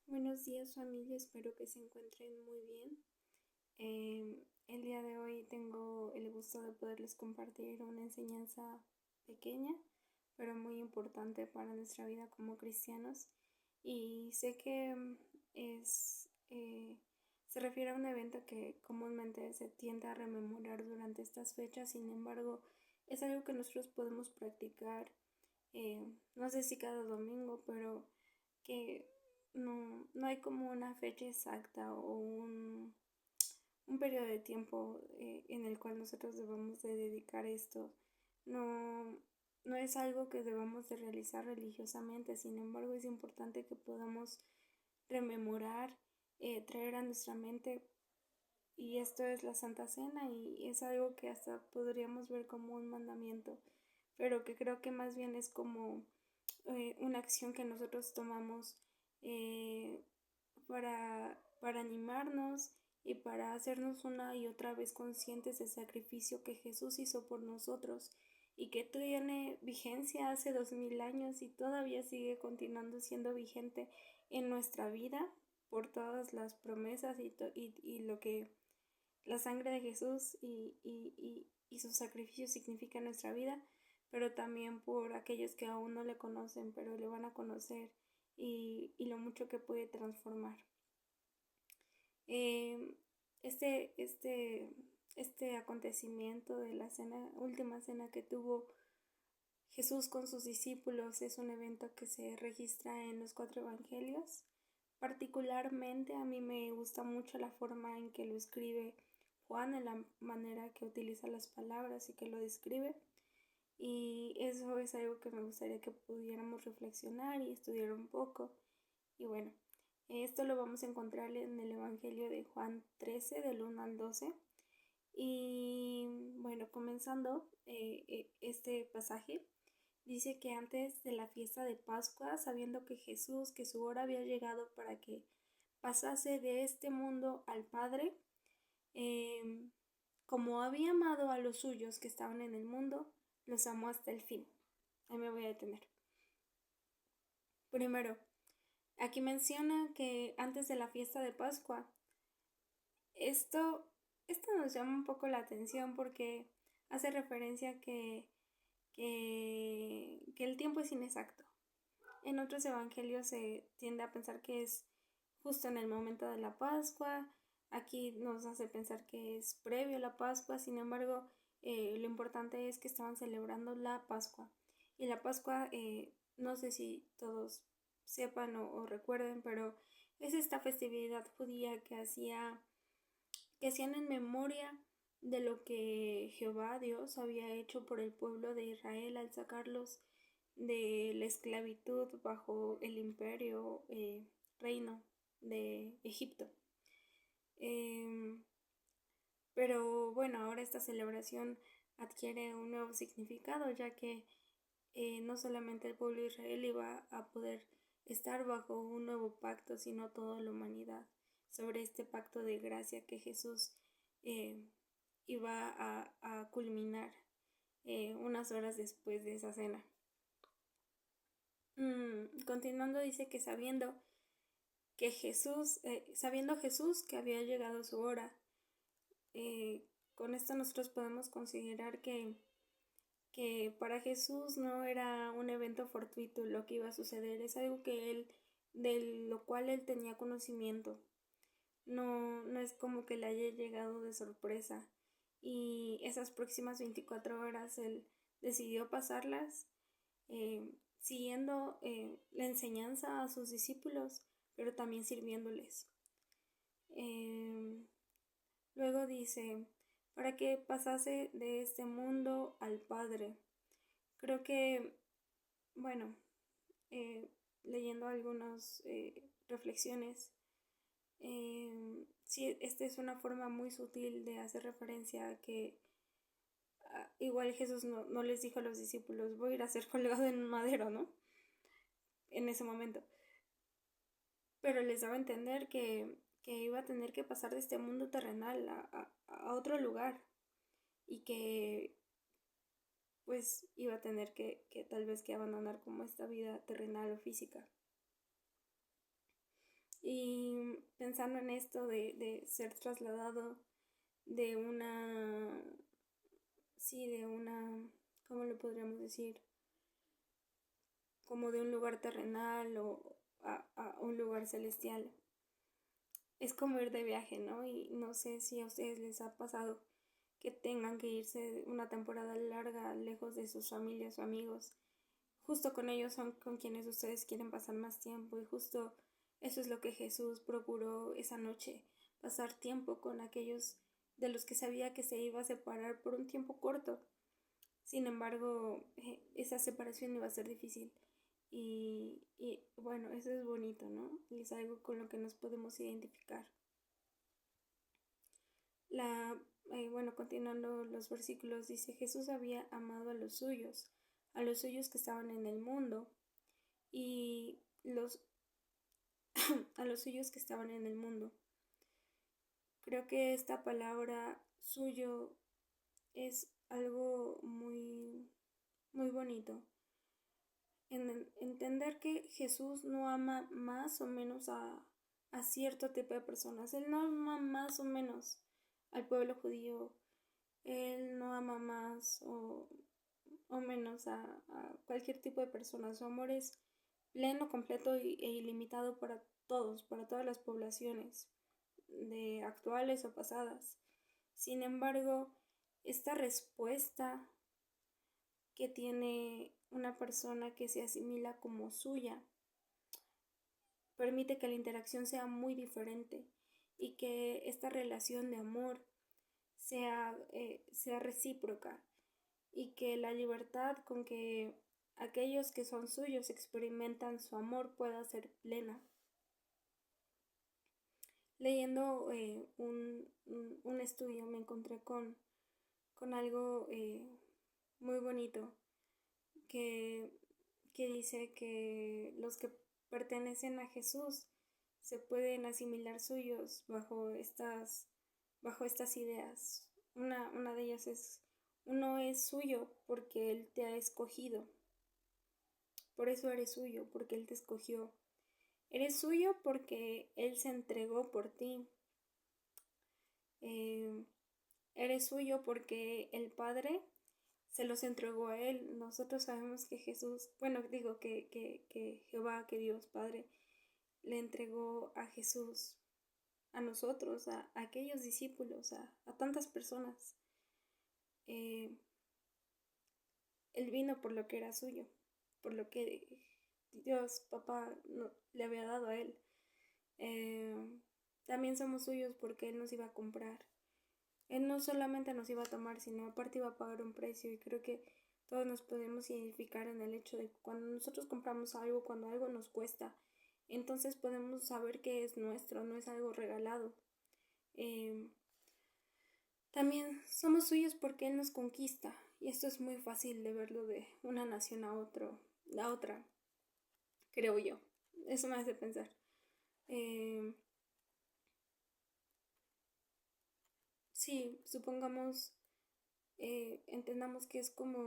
Buenos días familia, espero que se encuentren muy bien. El día de hoy tengo el gusto de poderles compartir una enseñanza pequeña, pero muy importante para nuestra vida como cristianos. Y sé que se refiere a un evento que comúnmente se tiende a rememorar durante estas fechas. Sin embargo, es algo que nosotros podemos practicar, no sé si cada domingo, pero que no hay como una fecha exacta o un periodo de tiempo en el cual nosotros debamos de dedicar esto. No, no es algo que debamos de realizar religiosamente. Sin embargo, es importante que podamos rememorar, traer a nuestra mente, y esto es la Santa Cena, y es algo que hasta podríamos ver como un mandamiento, pero que creo que más bien es como una acción que nosotros tomamos eh, para animarnos y para hacernos una y otra vez conscientes del sacrificio que Jesús hizo por nosotros y que tiene vigencia hace 2000 años y todavía sigue continuando siendo vigente en nuestra vida por todas las promesas y lo que la sangre de Jesús y su sacrificio significa en nuestra vida, pero también por aquellos que aún no le conocen, pero le van a conocer, y lo mucho que puede transformar. Eh, este, este, este acontecimiento de la última cena que tuvo Jesús con sus discípulos es un evento que se registra en los 4 evangelios. Particularmente a mí me gusta mucho la forma en que lo escribe Juan, en la manera que utiliza las palabras y que lo describe. Y eso es algo que me gustaría que pudiéramos reflexionar y estudiar un poco. Y bueno, esto lo vamos a encontrar en el Evangelio de Juan 13, del 1 al 12. Y bueno, comenzando este pasaje, dice que antes de la fiesta de Pascua, sabiendo que su hora había llegado para que pasase de este mundo al Padre, eh, como había amado a los suyos que estaban en el mundo, los amó hasta el fin. Ahí me voy a detener. Primero, aquí menciona que antes de la fiesta de Pascua, esto, esto nos llama un poco la atención porque hace referencia que el tiempo es inexacto. En otros evangelios se tiende a pensar que es justo en el momento de la Pascua. Aquí nos hace pensar que es previo a la Pascua. Sin embargo, lo importante es que estaban celebrando la Pascua. Y la Pascua, no sé si todos sepan o recuerden, pero es esta festividad judía que hacían en memoria de lo que Jehová Dios había hecho por el pueblo de Israel al sacarlos de la esclavitud bajo el imperio, reino de Egipto. Eh, pero bueno, ahora esta celebración adquiere un nuevo significado, ya que no solamente el pueblo de Israel iba a poder estar bajo un nuevo pacto, sino toda la humanidad, sobre este pacto de gracia que Jesús eh, iba a culminar unas horas después de esa cena. Continuando, dice que sabiendo Jesús que había llegado su hora, con esto nosotros podemos considerar que para Jesús no era un evento fortuito lo que iba a suceder, es algo de lo cual él tenía conocimiento. No es como que le haya llegado de sorpresa. Y esas próximas 24 horas él decidió pasarlas siguiendo la enseñanza a sus discípulos, pero también sirviéndoles. Eh, Luego dice, para que pasase de este mundo al Padre. Creo que, bueno, leyendo algunas reflexiones, sí, esta es una forma muy sutil de hacer referencia a que igual Jesús no les dijo a los discípulos, voy a ir a ser colgado en un madero, ¿no? En ese momento. Pero les daba a entender que iba a tener que pasar de este mundo terrenal a otro lugar, y que pues iba a tener que tal vez que abandonar como esta vida terrenal o física. Y pensando en esto de ser trasladado de una, sí, de una, ¿cómo lo podríamos decir? Como de un lugar terrenal o a un lugar celestial. Es como ir de viaje, ¿no? Y no sé si a ustedes les ha pasado que tengan que irse una temporada larga lejos de sus familias o amigos. Justo con ellos son con quienes ustedes quieren pasar más tiempo y justo eso es lo que Jesús procuró esa noche, pasar tiempo con aquellos de los que sabía que se iba a separar por un tiempo corto. Sin embargo, esa separación iba a ser difícil. Y bueno, eso es bonito, ¿no? Y es algo con lo que nos podemos identificar. Bueno, continuando los versículos, dice, Jesús había amado a los suyos que estaban en el mundo, y a los suyos que estaban en el mundo. Creo que esta palabra suyo es algo muy, muy bonito. Entender que Jesús no ama más o menos a cierto tipo de personas. Él no ama más o menos al pueblo judío. Él no ama más o menos a cualquier tipo de persona. Su amor es pleno, completo e ilimitado para todos, para todas las poblaciones, de actuales o pasadas. Sin embargo, esta respuesta que tiene una persona que se asimila como suya permite que la interacción sea muy diferente y que esta relación de amor sea recíproca y que la libertad con que aquellos que son suyos experimentan su amor pueda ser plena. Leyendo un estudio me encontré con algo muy bonito que, que dice que los que pertenecen a Jesús se pueden asimilar suyos bajo estas ideas. Una de ellas es, uno es suyo porque Él te ha escogido. Por eso eres suyo, porque Él te escogió. Eres suyo porque Él se entregó por ti. Eres suyo porque el Padre se los entregó a Él. Nosotros sabemos que Jesús, bueno, digo que Jehová, que Dios Padre, le entregó a Jesús, a nosotros, a aquellos discípulos, a tantas personas. Él vino por lo que era suyo, por lo que Dios, papá, no, le había dado a Él. También somos suyos porque Él nos iba a comprar. Él no solamente nos iba a tomar, sino aparte iba a pagar un precio. Y creo que todos nos podemos identificar en el hecho de que cuando nosotros compramos algo, cuando algo nos cuesta, entonces podemos saber que es nuestro, no es algo regalado. También somos suyos porque Él nos conquista. Y esto es muy fácil de verlo de una nación a otra, creo yo. Eso me hace pensar. Sí, supongamos, entendamos que es como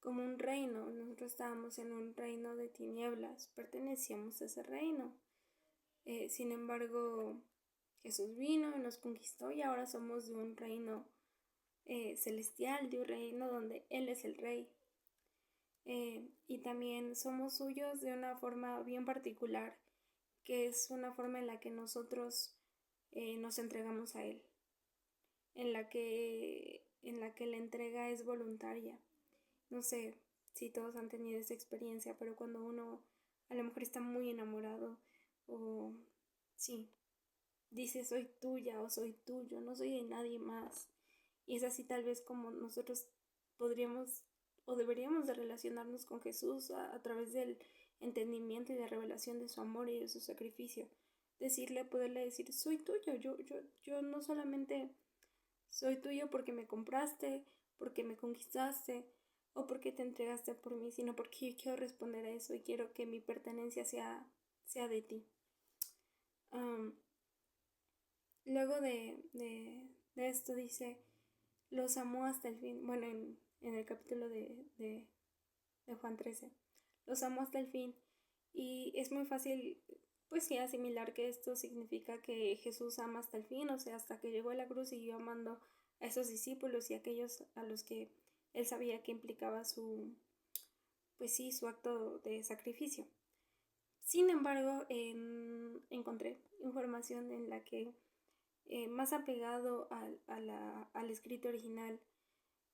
un reino. Nosotros estábamos en un reino de tinieblas, pertenecíamos a ese reino. Sin embargo, Jesús vino y nos conquistó y ahora somos de un reino celestial, de un reino donde Él es el rey. Y también somos suyos de una forma bien particular, que es una forma en la que nosotros nos entregamos a Él, en la que la entrega es voluntaria. No sé si todos han tenido esa experiencia, pero cuando uno a lo mejor está muy enamorado o sí, dice soy tuya o soy tuyo, no soy de nadie más. Y es así tal vez como nosotros podríamos o deberíamos de relacionarnos con Jesús a través del entendimiento y de revelación de su amor y de su sacrificio. Poderle decir, soy tuyo, yo no solamente soy tuyo porque me compraste, porque me conquistaste o porque te entregaste por mí, sino porque yo quiero responder a eso y quiero que mi pertenencia sea de ti. Luego de esto dice, los amó hasta el fin. Bueno, en el capítulo de Juan 13, los amó hasta el fin. Y es muy fácil pues sí, asimilar que esto significa que Jesús ama hasta el fin, o sea, hasta que llegó a la cruz siguió amando a esos discípulos y a aquellos a los que él sabía que implicaba pues sí, su acto de sacrificio. Sin embargo, encontré información en la que más apegado al escrito original,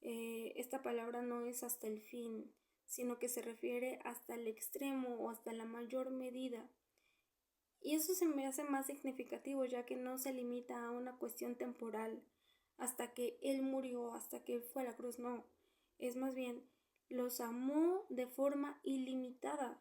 esta palabra no es hasta el fin, sino que se refiere hasta el extremo o hasta la mayor medida. Y eso se me hace más significativo, ya que no se limita a una cuestión temporal, hasta que Él murió, hasta que fue a la cruz, no. Es más bien, los amó de forma ilimitada,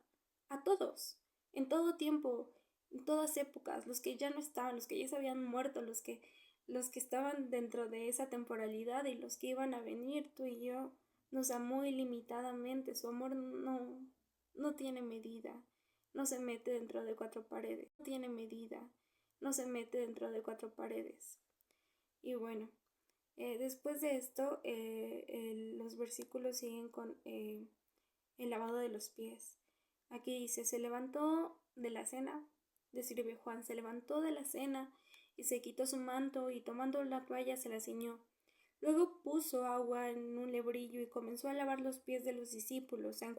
a todos, en todo tiempo, en todas épocas, los que ya no estaban, los que ya se habían muerto, los que estaban dentro de esa temporalidad y los que iban a venir, tú y yo, nos amó ilimitadamente, su amor no tiene medida. No se mete dentro de cuatro paredes. No tiene medida. No se mete dentro de cuatro paredes. Y bueno, después de esto, los versículos siguen con el lavado de los pies. Aquí dice, se levantó de la cena, describe Juan, se levantó de la cena y se quitó su manto y tomando la toalla se la ciñó. Luego puso agua en un lebrillo y comenzó a lavar los pies de los discípulos, a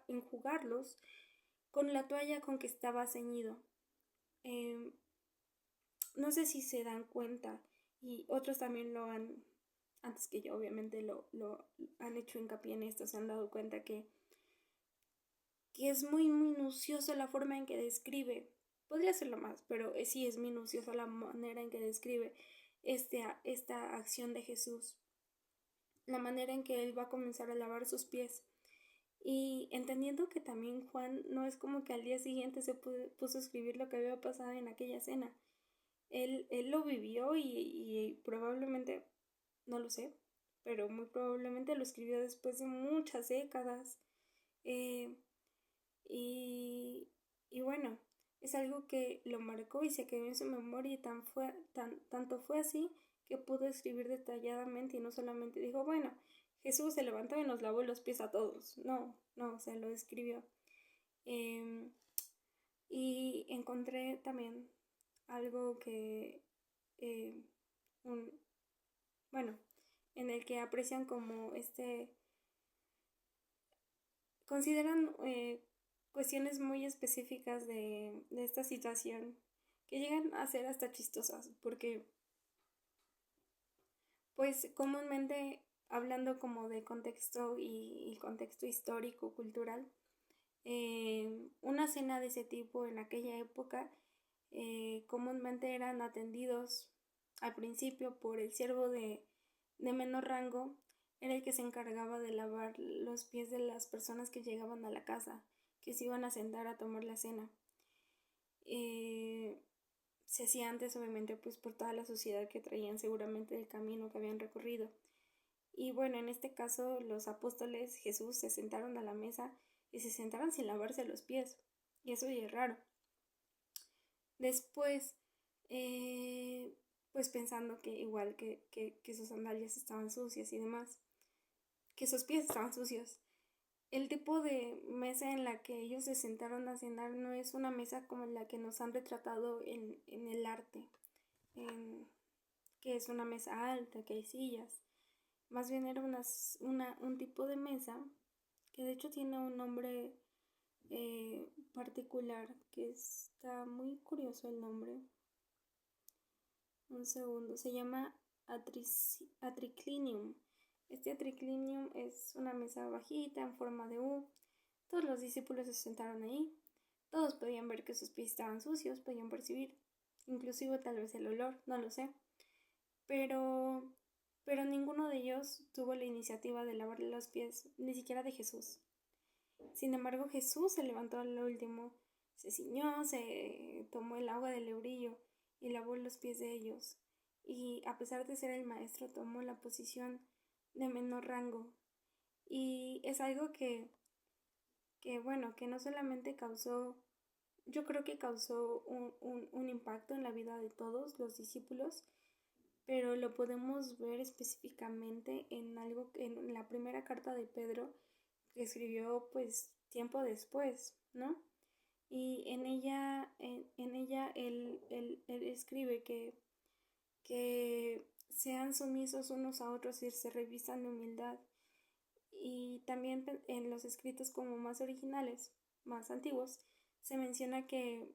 enjugarlos con la toalla con que estaba ceñido. No sé si se dan cuenta, y otros también lo han, antes que yo obviamente lo han hecho hincapié en esto, se han dado cuenta que es muy minucioso la forma en que describe. Podría serlo más, pero sí es minuciosa la manera en que describe esta acción de Jesús. La manera en que él va a comenzar a lavar sus pies. Y entendiendo que también Juan no es como que al día siguiente se puso a escribir lo que había pasado en aquella cena. Él lo vivió y probablemente, no lo sé, pero muy probablemente lo escribió después de muchas décadas. Eh, y bueno, es algo que lo marcó y se quedó en su memoria y tanto fue así que pudo escribir detalladamente y no solamente dijo, bueno, Jesús se levantó y nos lavó los pies a todos. No, se lo escribió. Y encontré también algo que, bueno, en el que aprecian como consideran cuestiones muy específicas de esta situación que llegan a ser hasta chistosas, porque pues comúnmente hablando como de contexto y contexto histórico, cultural, una cena de ese tipo en aquella época comúnmente eran atendidos al principio por el siervo de menor rango, era el que se encargaba de lavar los pies de las personas que llegaban a la casa, que se iban a sentar a tomar la cena. Se hacía antes obviamente pues por toda la suciedad que traían seguramente del camino que habían recorrido. Y bueno, en este caso los apóstoles Jesús se sentaron a la mesa y se sentaron sin lavarse los pies. Y eso ya es raro. Después, pues pensando que igual que sus sandalias estaban sucias y demás, que sus pies estaban sucios. El tipo de mesa en la que ellos se sentaron a cenar no es una mesa como la que nos han retratado en el arte, que es una mesa alta, que hay sillas. Más bien era un tipo de mesa que de hecho tiene un nombre particular, que está muy curioso el nombre. Un segundo, se llama atriclinium. Este atriclinium es una mesa bajita en forma de U. Todos los discípulos se sentaron ahí. Todos podían ver que sus pies estaban sucios, podían percibir, inclusive tal vez el olor, no lo sé. Pero ninguno de ellos tuvo la iniciativa de lavarle los pies, ni siquiera de Jesús. Sin embargo, Jesús se levantó al último, se ciñó, se tomó el agua del lebrillo y lavó los pies de ellos. Y a pesar de ser el maestro, tomó la posición de menor rango. Y es algo que bueno, que no solamente causó, yo creo que causó un impacto en la vida de todos los discípulos, pero lo podemos ver específicamente en algo en la primera carta de Pedro que escribió pues tiempo después, ¿no? Y en escribe que sean sumisos unos a otros y se revistan de humildad. Y también en los escritos como más originales, más antiguos, se menciona que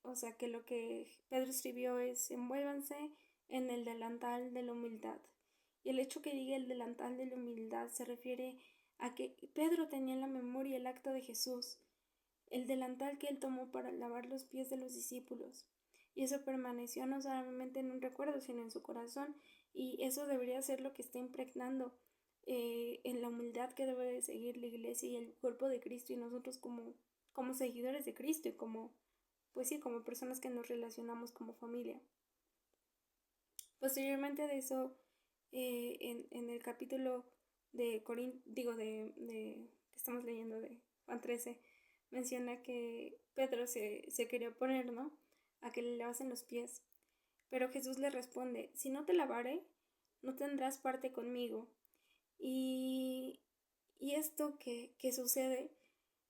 lo que Pedro escribió es: envuélvanse en el delantal de la humildad. Y el hecho que diga el delantal de la humildad se refiere a que Pedro tenía en la memoria el acto de Jesús, el delantal que él tomó para lavar los pies de los discípulos. Y eso permaneció no solamente en un recuerdo, sino en su corazón. Y eso debería ser lo que está impregnando en la humildad que debe de seguir la iglesia y el cuerpo de Cristo, y nosotros como seguidores de Cristo y como personas que nos relacionamos como familia. Posteriormente de eso, en el capítulo de que estamos leyendo de Juan 13, menciona que Pedro se quería oponer, ¿no?, a que le lavasen los pies. Pero Jesús le responde: si no te lavare, no tendrás parte conmigo. Y esto que sucede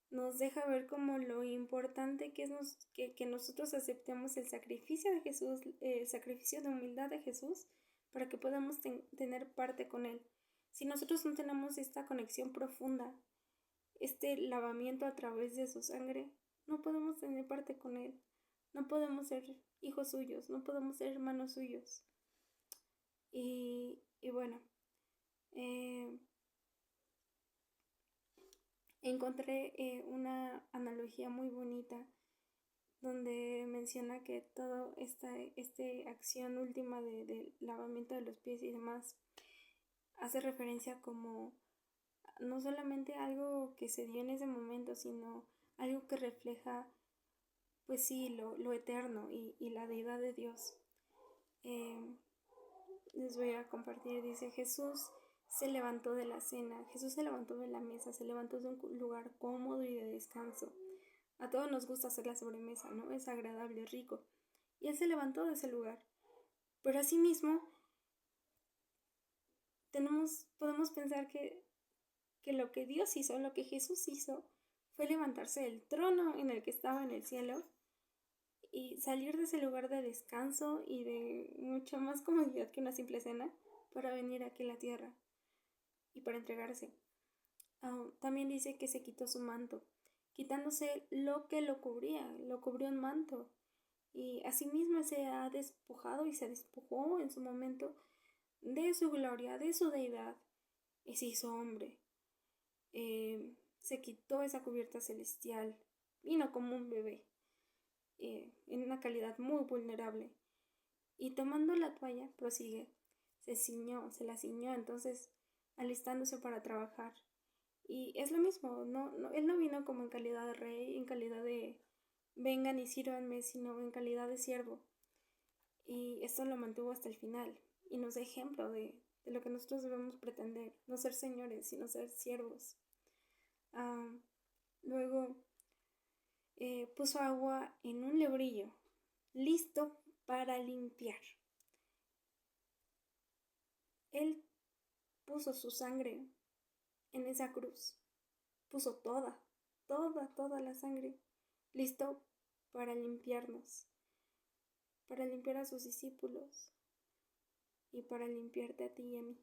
nos deja ver como lo importante que es que nosotros aceptemos el sacrificio de Jesús, el sacrificio de humildad de Jesús, para que podamos tener parte con Él. Si nosotros no tenemos esta conexión profunda, este lavamiento a través de su sangre, no podemos tener parte con Él, no podemos ser hijos suyos, no podemos ser hermanos suyos. Y bueno, encontré una analogía muy bonita donde menciona que toda esta acción última de lavamiento de los pies y demás hace referencia como no solamente algo que se dio en ese momento, sino algo que refleja, pues sí, lo eterno y la deidad de Dios. Les voy a compartir. Dice: Jesús se levantó de la cena, Jesús se levantó de la mesa, se levantó de un lugar cómodo y de descanso. A todos nos gusta hacer la sobremesa, ¿no? Es agradable, rico. Y Él se levantó de ese lugar. Pero asimismo, podemos pensar que lo que Dios hizo, lo que Jesús hizo, fue levantarse del trono en el que estaba en el cielo y salir de ese lugar de descanso y de mucha más comodidad que una simple cena para venir aquí a la tierra y para entregarse. También dice que se quitó su manto, quitándose lo que lo cubrió un manto. Y asimismo se ha despojado y se despojó en su momento de su gloria, de su deidad, y se hizo hombre. Se quitó esa cubierta celestial, vino como un bebé, en una calidad muy vulnerable, y tomando la toalla prosigue, se la ciñó, entonces alistándose para trabajar. Y es lo mismo, él no vino como en calidad de rey, en calidad de vengan y sírvanme, sino en calidad de siervo. Y esto lo mantuvo hasta el final y nos da ejemplo de lo que nosotros debemos pretender: no ser señores, sino ser siervos. Luego puso agua en un lebrillo, listo para limpiar. Él puso su sangre en esa cruz, puso toda la sangre, listo para limpiarnos, para limpiar a sus discípulos y para limpiarte a ti y a mí,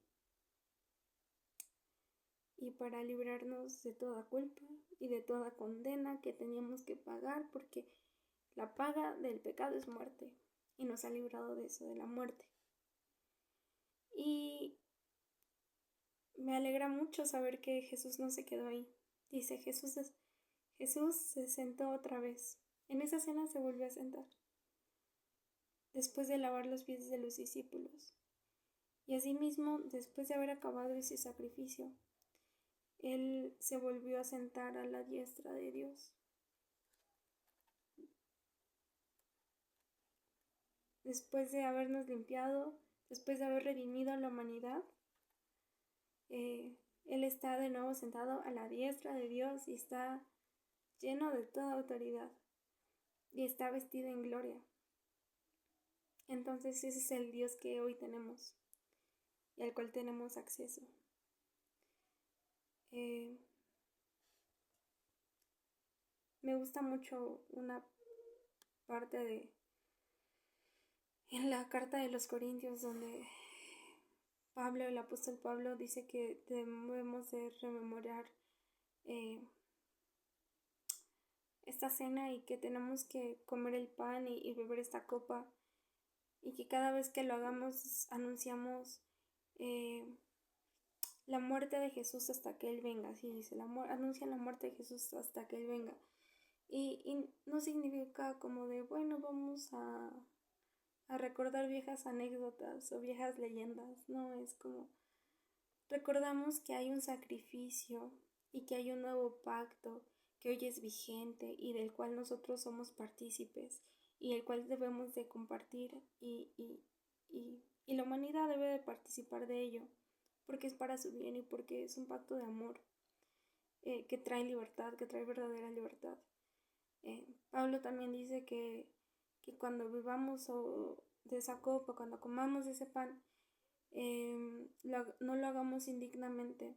y para librarnos de toda culpa y de toda condena que teníamos que pagar, porque la paga del pecado es muerte, y nos ha librado de eso, de la muerte. Y me alegra mucho saber que Jesús no se quedó ahí. Dice: Jesús se sentó otra vez. En esa cena se volvió a sentar, después de lavar los pies de los discípulos. Y asimismo, después de haber acabado ese sacrificio, Él se volvió a sentar a la diestra de Dios. Después de habernos limpiado, después de haber redimido a la humanidad, Él está de nuevo sentado a la diestra de Dios y está lleno de toda autoridad y está vestido en gloria. Entonces ese es el Dios que hoy tenemos y al cual tenemos acceso. Me gusta mucho una parte en la carta de los Corintios, donde Pablo, el apóstol Pablo, dice que debemos de rememorar eh, esta cena y que tenemos que comer el pan y beber esta copa y que cada vez que lo hagamos anunciamos eh, la muerte de Jesús hasta que Él venga. Así dice, anuncia la muerte de Jesús hasta que Él venga. Y no significa como de, bueno, vamos a recordar viejas anécdotas o viejas leyendas. No, es como recordamos que hay un sacrificio y que hay un nuevo pacto que hoy es vigente y del cual nosotros somos partícipes y el cual debemos de compartir y la humanidad debe de participar de ello porque es para su bien y porque es un pacto de amor que trae libertad, que trae verdadera libertad. Pablo también dice que cuando vivamos de esa copa, cuando comamos de ese pan, no lo hagamos indignamente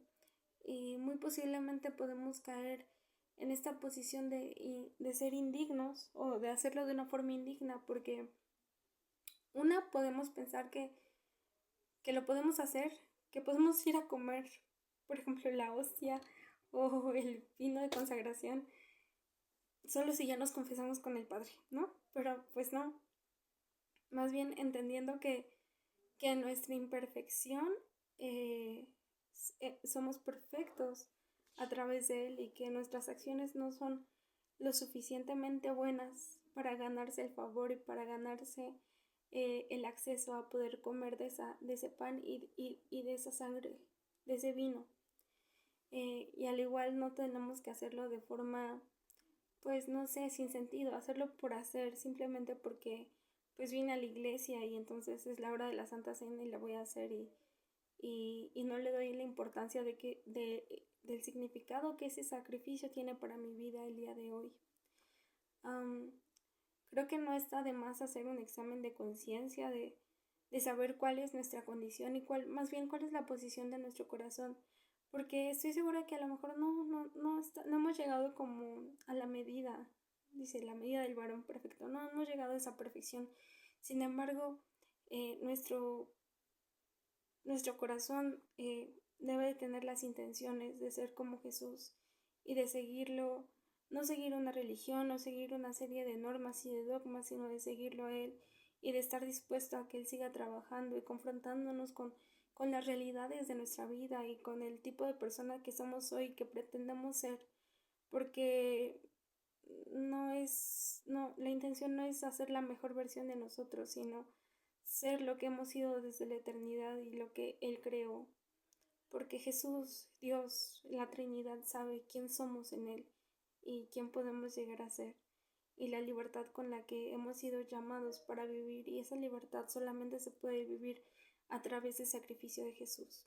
y muy posiblemente podemos caer en esta posición de ser indignos o de hacerlo de una forma indigna porque podemos pensar que lo podemos hacer, que podemos ir a comer, por ejemplo, la hostia o el vino de consagración solo si ya nos confesamos con el Padre, ¿no? Pero pues no, más bien entendiendo que en nuestra imperfección eh, somos perfectos a través de Él y que nuestras acciones no son lo suficientemente buenas para ganarse el favor y para ganarse el acceso a poder comer de ese pan y de esa sangre, de ese vino. Y al igual no tenemos que hacerlo de forma, pues no sé, sin sentido, hacerlo por hacer, simplemente porque pues vine a la iglesia y entonces es la hora de la Santa Cena y la voy a hacer y no le doy la importancia del significado que ese sacrificio tiene para mi vida el día de hoy. Creo que no está de más hacer un examen de conciencia, de saber cuál es nuestra condición y más bien cuál es la posición de nuestro corazón, porque estoy segura que a lo mejor no hemos llegado como a la medida, dice, la medida del varón perfecto, no hemos llegado a esa perfección. Sin embargo, nuestro corazón debe de tener las intenciones de ser como Jesús y de seguirlo, no seguir una religión, no seguir una serie de normas y de dogmas, sino de seguirlo a Él y de estar dispuesto a que Él siga trabajando y confrontándonos con las realidades de nuestra vida y con el tipo de persona que somos hoy, que pretendemos ser, porque la intención no es hacer la mejor versión de nosotros, sino ser lo que hemos sido desde la eternidad y lo que Él creó, porque Jesús, Dios, la Trinidad sabe quién somos en Él y quién podemos llegar a ser y la libertad con la que hemos sido llamados para vivir, y esa libertad solamente se puede vivir a través del sacrificio de Jesús.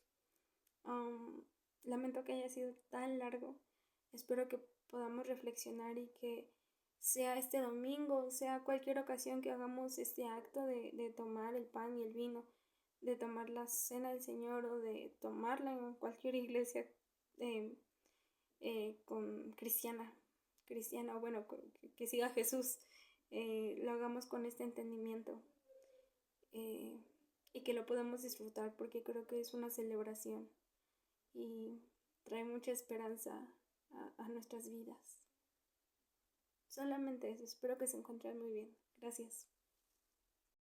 Lamento que haya sido tan largo, espero que podamos reflexionar y que sea este domingo, sea cualquier ocasión que hagamos este acto de tomar el pan y el vino, de tomar la cena del Señor o de tomarla en cualquier iglesia con cristiana, bueno, que siga Jesús, lo hagamos con este entendimiento y que lo podamos disfrutar, porque creo que es una celebración y trae mucha esperanza a nuestras vidas. Solamente eso, espero que se encuentren muy bien. Gracias.